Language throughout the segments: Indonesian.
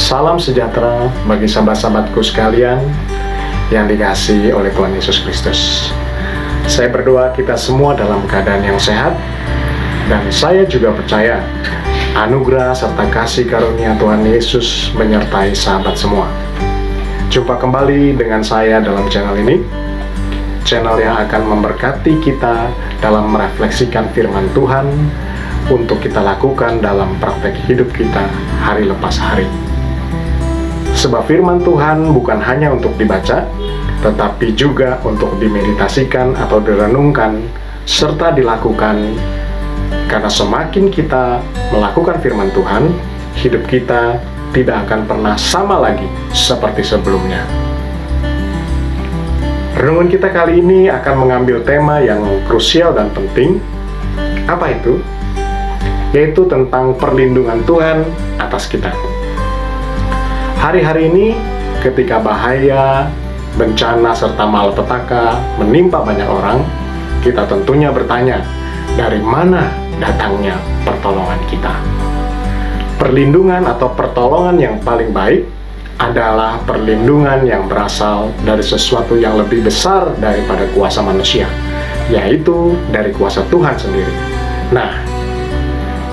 Salam sejahtera bagi sahabat-sahabatku sekalian yang dikasihi oleh Tuhan Yesus Kristus. Saya berdoa kita semua dalam keadaan yang sehat, dan saya juga percaya anugerah serta kasih karunia Tuhan Yesus menyertai sahabat semua. Jumpa kembali dengan saya dalam channel ini, channel yang akan memberkati kita dalam merefleksikan firman Tuhan untuk kita lakukan dalam praktek hidup kita hari lepas hari. Sebab firman Tuhan bukan hanya untuk dibaca, tetapi juga untuk dimeditasikan atau direnungkan serta dilakukan. Karena semakin kita melakukan firman Tuhan, hidup kita tidak akan pernah sama lagi seperti sebelumnya. Renungan kita kali ini akan mengambil tema yang krusial dan penting. Apa itu? Yaitu tentang perlindungan Tuhan atas kita. Hari-hari ini, ketika bahaya, bencana, serta malapetaka menimpa banyak orang, kita tentunya bertanya, dari mana datangnya pertolongan kita? Perlindungan atau pertolongan yang paling baik adalah perlindungan yang berasal dari sesuatu yang lebih besar daripada kuasa manusia, yaitu dari kuasa Tuhan sendiri. Nah,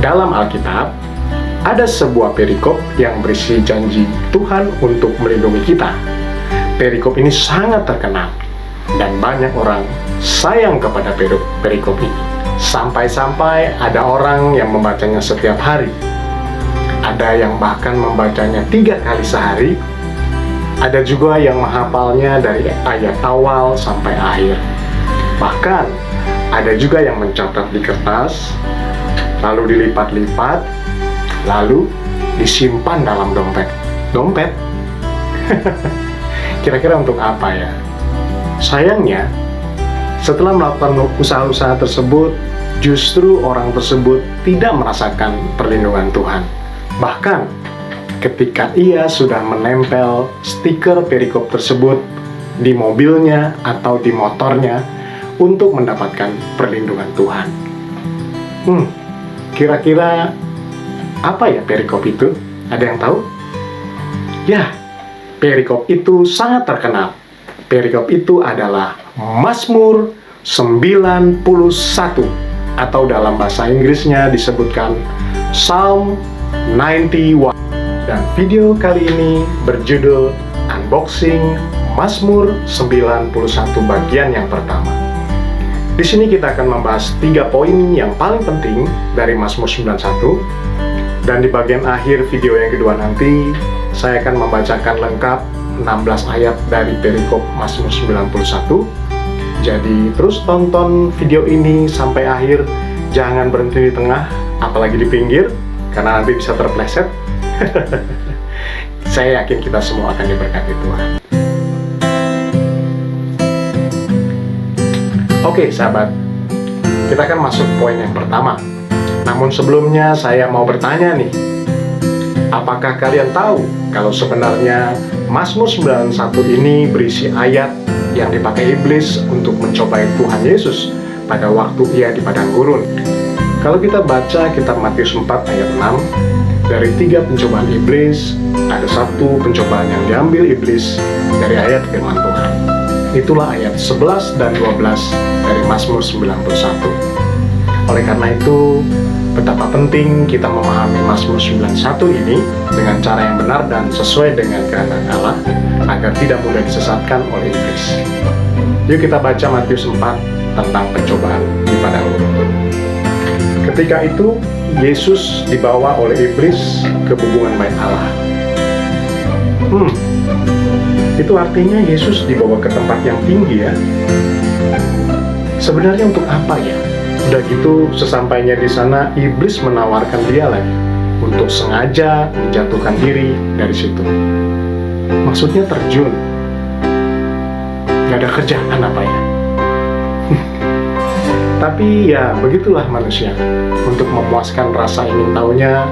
dalam Alkitab, ada sebuah perikop yang berisi janji Tuhan untuk melindungi kita. Perikop ini sangat terkenal, dan banyak orang sayang kepada perikop ini. Sampai-sampai ada orang yang membacanya setiap hari. Ada yang bahkan membacanya 3 kali sehari. Ada juga yang menghafalnya dari ayat awal sampai akhir. Bahkan, ada juga yang mencatat di kertas, lalu dilipat-lipat, lalu disimpan dalam dompet. Kira-kira untuk apa ya? Sayangnya, setelah melakukan usaha-usaha tersebut, justru orang tersebut tidak merasakan perlindungan Tuhan. Bahkan, ketika ia sudah menempel stiker perikop tersebut di mobilnya atau di motornya untuk mendapatkan perlindungan Tuhan. Kira-kira apa ya perikop itu? Ada yang tahu? Ya, perikop itu sangat terkenal. Perikop itu adalah Mazmur 91, atau dalam bahasa Inggrisnya disebutkan Psalm 91. Dan video kali ini berjudul Unboxing Mazmur 91 bagian yang pertama. Di sini kita akan membahas 3 poin yang paling penting dari Mazmur 91. Dan di bagian akhir video yang kedua nanti, saya akan membacakan lengkap 16 ayat dari perikop Mazmur 91. Jadi terus tonton video ini sampai akhir, jangan berhenti di tengah, apalagi di pinggir, karena nanti bisa terpleset. Saya yakin kita semua akan diberkati Tuhan. Oke sahabat, kita akan masuk poin yang pertama. Namun sebelumnya saya mau bertanya nih, apakah kalian tahu kalau sebenarnya Mazmur 91 ini berisi ayat yang dipakai iblis untuk mencobai Tuhan Yesus pada waktu ia di padang gurun? Kalau kita baca kitab Matius 4 ayat 6, dari 3 pencobaan iblis, ada 1 pencobaan yang diambil iblis dari ayat firman Tuhan. Itulah ayat 11 dan 12 dari Mazmur 91. Oleh karena itu, betapa penting kita memahami Mazmur 91 ini dengan cara yang benar dan sesuai dengan kehendak Allah, agar tidak mudah disesatkan oleh iblis. Yuk kita baca Matius 4 tentang pencobaan di padang gurun. Ketika itu, Yesus dibawa oleh iblis ke hubungan bait Allah. Itu artinya Yesus dibawa ke tempat yang tinggi ya. Sebenarnya untuk apa ya? Udah gitu, sesampainya di sana, iblis menawarkan dia lagi untuk sengaja menjatuhkan diri dari situ. Maksudnya terjun. Gak ada kerjaan apa ya? Tapi ya begitulah manusia. Untuk memuaskan rasa ingin tahunya,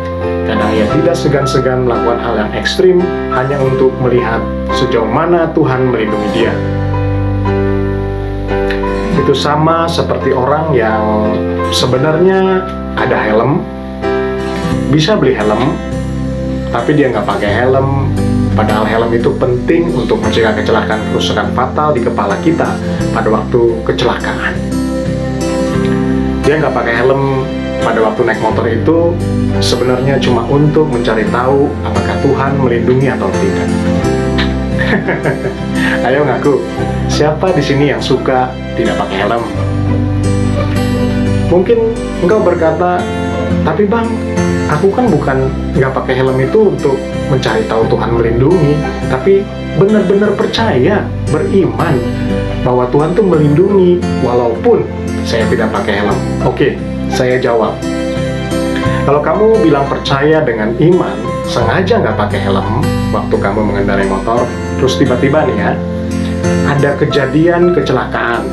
kadang ia tidak segan-segan melakukan hal yang ekstrim hanya untuk melihat sejauh mana Tuhan melindungi dia. Itu sama seperti orang yang sebenarnya ada helm, bisa beli helm, tapi dia nggak pakai helm, padahal helm itu penting untuk mencegah kecelakaan kerusakan fatal di kepala kita pada waktu kecelakaan. Dia nggak pakai helm pada waktu naik motor itu sebenarnya cuma untuk mencari tahu apakah Tuhan melindungi atau tidak. Ayo ngaku, siapa di sini yang suka tidak pakai helm? Mungkin engkau berkata, tapi bang, aku kan bukan nggak pakai helm itu untuk mencari tahu Tuhan melindungi, tapi benar-benar percaya, beriman bahwa Tuhan tuh melindungi walaupun saya tidak pakai helm. Oke, saya jawab. Kalau kamu bilang percaya dengan iman, sengaja nggak pakai helm waktu kamu mengendarai motor, terus tiba-tiba nih ya, ada kejadian kecelakaan,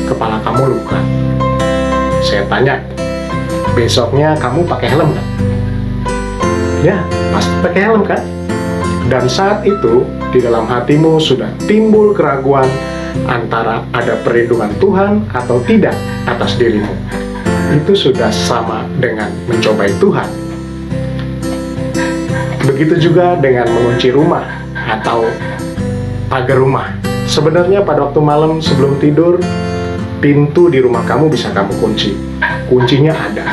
kepala kamu luka. Saya tanya, besoknya kamu pakai helm nggak? Ya, pasti pakai helm kan? Dan saat itu, di dalam hatimu sudah timbul keraguan antara ada perlindungan Tuhan atau tidak atas dirimu. Itu sudah sama dengan mencobai Tuhan. Begitu juga dengan mengunci rumah atau pagar rumah. Sebenarnya pada waktu malam sebelum tidur, pintu di rumah kamu bisa kamu kunci. Kuncinya ada.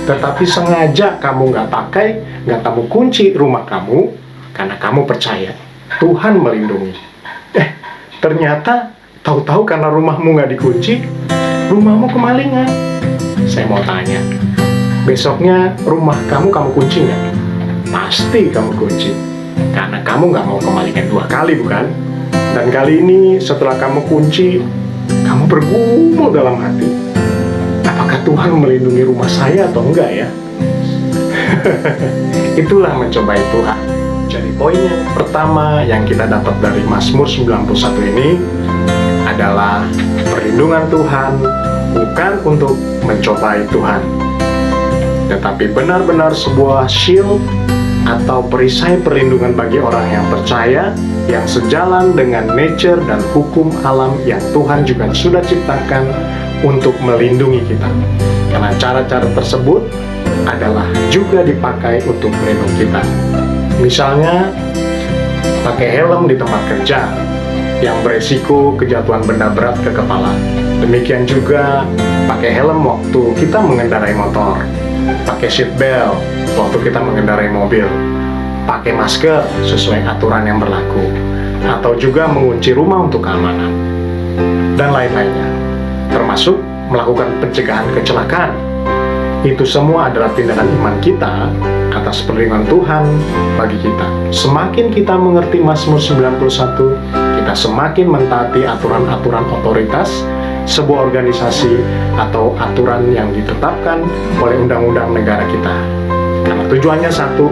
Tetapi sengaja kamu nggak pakai, nggak kamu kunci rumah kamu, karena kamu percaya Tuhan melindungi. Ternyata tahu-tahu karena rumahmu nggak dikunci, rumahmu kemalingan. Saya mau tanya, besoknya rumah kamu kunci nggak? Pasti kamu kunci, karena kamu nggak mau kemalingan 2 kali, bukan? Dan kali ini setelah kamu kunci, kamu bergumul dalam hati, apakah Tuhan melindungi rumah saya atau enggak ya? Itulah mencobai Tuhan. Jadi poin yang pertama yang kita dapat dari Mazmur 91 ini adalah perlindungan Tuhan bukan untuk mencobai Tuhan, tetapi benar-benar sebuah shield atau perisai perlindungan bagi orang yang percaya, yang sejalan dengan nature dan hukum alam yang Tuhan juga sudah ciptakan untuk melindungi kita. Karena cara-cara tersebut adalah juga dipakai untuk melindungi kita. Misalnya, pakai helm di tempat kerja yang beresiko kejatuhan benda berat ke kepala. Demikian juga pakai helm waktu kita mengendarai motor, pakai seat belt waktu kita mengendarai mobil, pakai masker sesuai aturan yang berlaku, atau juga mengunci rumah untuk keamanan, dan lain-lainnya, termasuk melakukan pencegahan kecelakaan. Itu semua adalah tindakan iman kita atas perlindungan Tuhan bagi kita. Semakin kita mengerti Mazmur 91, kita semakin mentaati aturan-aturan otoritas sebuah organisasi atau aturan yang ditetapkan oleh undang-undang negara kita. Karena tujuannya satu,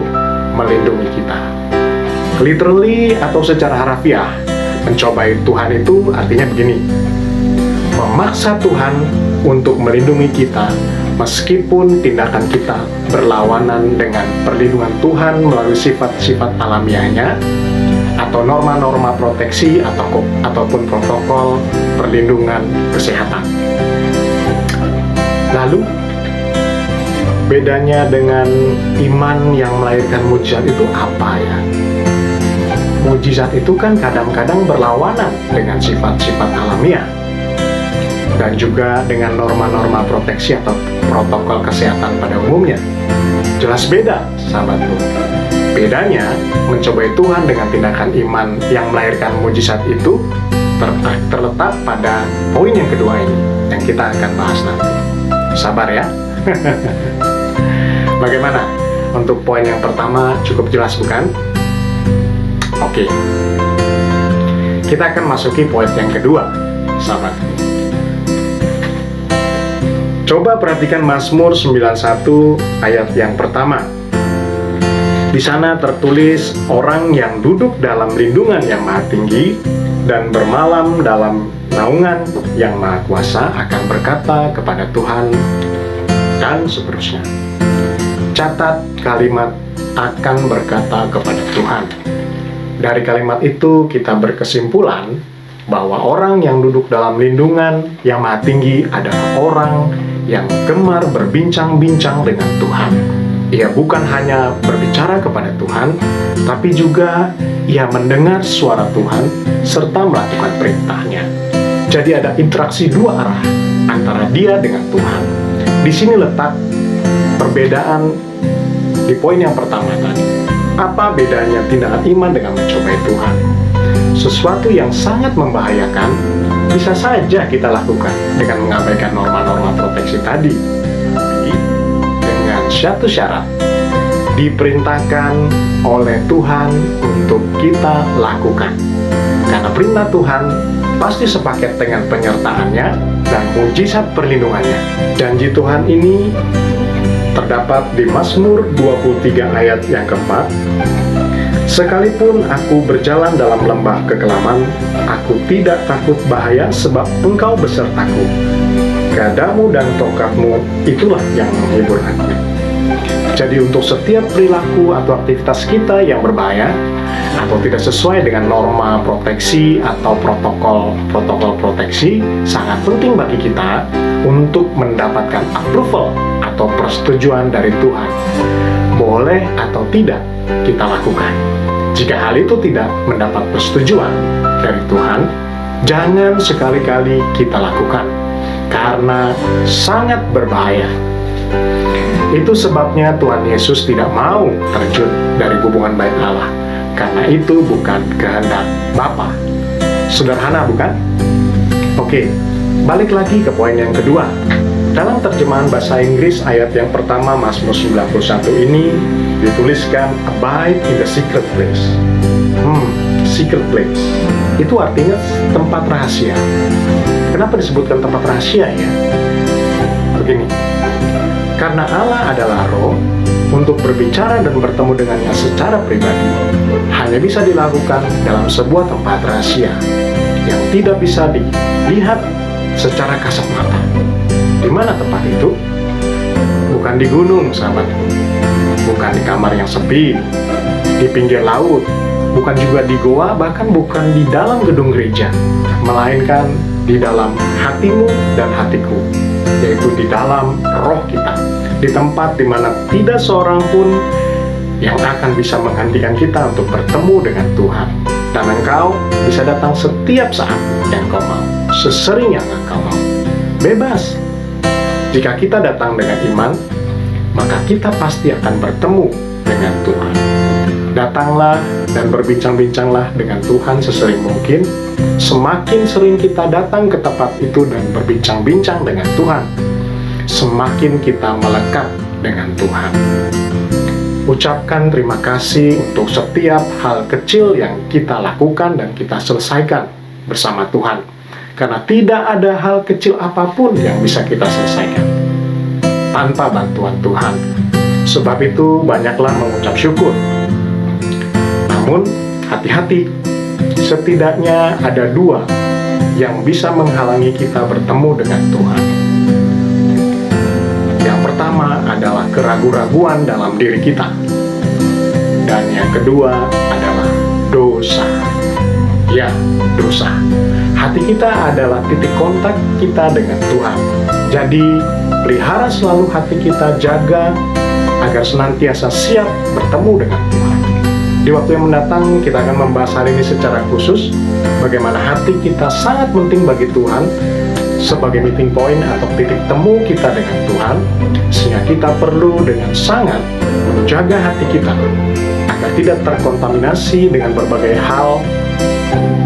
melindungi kita. Literally atau secara harafiah, mencobai Tuhan itu artinya begini: memaksa Tuhan untuk melindungi kita meskipun tindakan kita berlawanan dengan perlindungan Tuhan melalui sifat-sifat alamiahnya atau norma-norma proteksi ataupun protokol perlindungan kesehatan. Lalu, bedanya dengan iman yang melahirkan mujizat itu apa ya? Mujizat itu kan kadang-kadang berlawanan dengan sifat-sifat alamiah dan juga dengan norma-norma proteksi atau protokol kesehatan pada umumnya. Jelas beda, sahabatku. Bedanya, mencobai Tuhan dengan tindakan iman yang melahirkan mujizat itu terletak pada poin yang kedua ini, yang kita akan bahas nanti. Sabar ya. Bagaimana? Untuk poin yang pertama cukup jelas, bukan? Oke. Kita akan masuki poin yang kedua, sahabatku. Coba perhatikan Mazmur 91 ayat yang pertama. Di sana tertulis, orang yang duduk dalam lindungan yang maha tinggi dan bermalam dalam naungan yang maha kuasa akan berkata kepada Tuhan, dan seterusnya. Catat kalimat akan berkata kepada Tuhan. Dari kalimat itu kita berkesimpulan bahwa orang yang duduk dalam lindungan yang maha tinggi adalah orang yang gemar berbincang-bincang dengan Tuhan. ia bukan hanya berbicara kepada Tuhan, tapi juga ia mendengar suara Tuhan serta melakukan perintahnya. Jadi ada interaksi dua arah antara dia dengan Tuhan. Di sini letak perbedaan di poin yang pertama tadi. Apa bedanya tindakan iman dengan mencobai Tuhan? Sesuatu yang sangat membahayakan bisa saja kita lakukan dengan mengabaikan norma-norma proteksi tadi. Tapi dengan satu syarat, diperintahkan oleh Tuhan untuk kita lakukan. Karena perintah Tuhan pasti sepaket dengan penyertaannya dan mujizat perlindungannya. Janji Tuhan ini terdapat di Mazmur 23 ayat yang keempat. Sekalipun aku berjalan dalam lembah kekelaman, aku tidak takut bahaya sebab Engkau besertaku. Gadamu dan tongkatmu itulah yang menghibur aku. Jadi untuk setiap perilaku atau aktivitas kita yang berbahaya atau tidak sesuai dengan norma proteksi atau protokol proteksi, sangat penting bagi kita untuk mendapatkan approval atau persetujuan dari Tuhan. Boleh atau tidak kita lakukan. Jika hal itu tidak mendapat persetujuan dari Tuhan, jangan sekali-kali kita lakukan, karena sangat berbahaya. Itu sebabnya Tuhan Yesus tidak mau terjun dari hubungan baik Allah, karena itu bukan kehendak Bapa. Sederhana bukan? Oke, balik lagi ke poin yang kedua. Dalam terjemahan bahasa Inggris ayat yang pertama Mazmur 91 ini dituliskan abide in the secret place. Secret place. Itu artinya tempat rahasia. Kenapa disebutkan tempat rahasia ya? Begini. Karena Allah adalah roh, untuk berbicara dan bertemu dengannya secara pribadi hanya bisa dilakukan dalam sebuah tempat rahasia yang tidak bisa dilihat secara kasat mata. Di mana tempat itu? Bukan di gunung, sahabat. Bukan di kamar yang sepi, di pinggir laut, bukan juga di goa, bahkan bukan di dalam gedung gereja, melainkan di dalam hatimu dan hatiku, yaitu di dalam roh kita, di tempat di mana tidak seorang pun yang akan bisa menghentikan kita untuk bertemu dengan Tuhan. Dan engkau bisa datang setiap saat yang kau mau, sesering yang engkau mau. Bebas. Jika kita datang dengan iman, maka kita pasti akan bertemu dengan Tuhan. Datanglah dan berbincang-bincanglah dengan Tuhan sesering mungkin. Semakin sering kita datang ke tempat itu dan berbincang-bincang dengan Tuhan, semakin kita melekat dengan Tuhan. Ucapkan terima kasih untuk setiap hal kecil yang kita lakukan dan kita selesaikan bersama Tuhan. Karena tidak ada hal kecil apapun yang bisa kita selesaikan tanpa bantuan Tuhan. Sebab itu banyaklah mengucap syukur. Namun hati-hati, setidaknya ada dua yang bisa menghalangi kita bertemu dengan Tuhan. Yang pertama adalah keraguan-raguan dalam diri kita. Dan yang kedua adalah dosa. Ya, dosa. Hati kita adalah titik kontak kita dengan Tuhan. Jadi, pelihara selalu hati kita, jaga agar senantiasa siap bertemu dengan Tuhan. Di waktu yang mendatang, kita akan membahas hal ini secara khusus, bagaimana hati kita sangat penting bagi Tuhan, sebagai meeting point atau titik temu kita dengan Tuhan, sehingga kita perlu dengan sangat menjaga hati kita, agar tidak terkontaminasi dengan berbagai hal,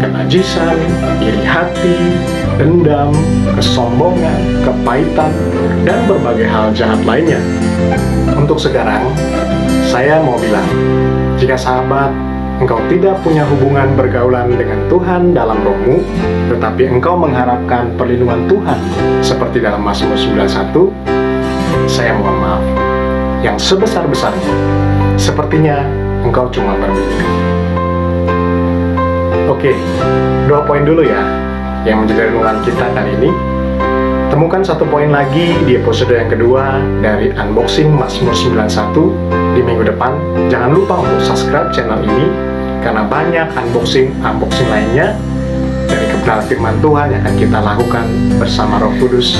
kenajisan, iri hati, dendam, kesombongan, kepahitan, dan berbagai hal jahat lainnya. Untuk sekarang, saya mau bilang, jika sahabat, engkau tidak punya hubungan bergaulan dengan Tuhan dalam rohmu, tetapi engkau mengharapkan perlindungan Tuhan, seperti dalam Mazmur 91, saya mohon maaf, yang sebesar-besarnya, sepertinya engkau cuma bermimpi. Oke, 2 poin dulu ya yang menjadi renungan kita kali ini. Temukan 1 poin lagi di episode yang kedua dari Unboxing Mazmur 91 di minggu depan. Jangan lupa untuk subscribe channel ini, karena banyak unboxing lainnya dari kebenaran firman Tuhan yang akan kita lakukan bersama Roh Kudus,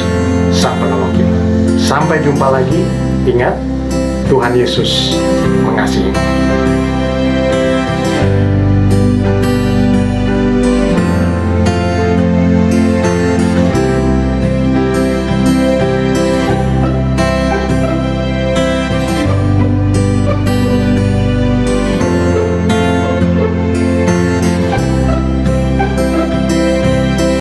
Sang Penolong kita. Sampai jumpa lagi. Ingat, Tuhan Yesus mengasihi.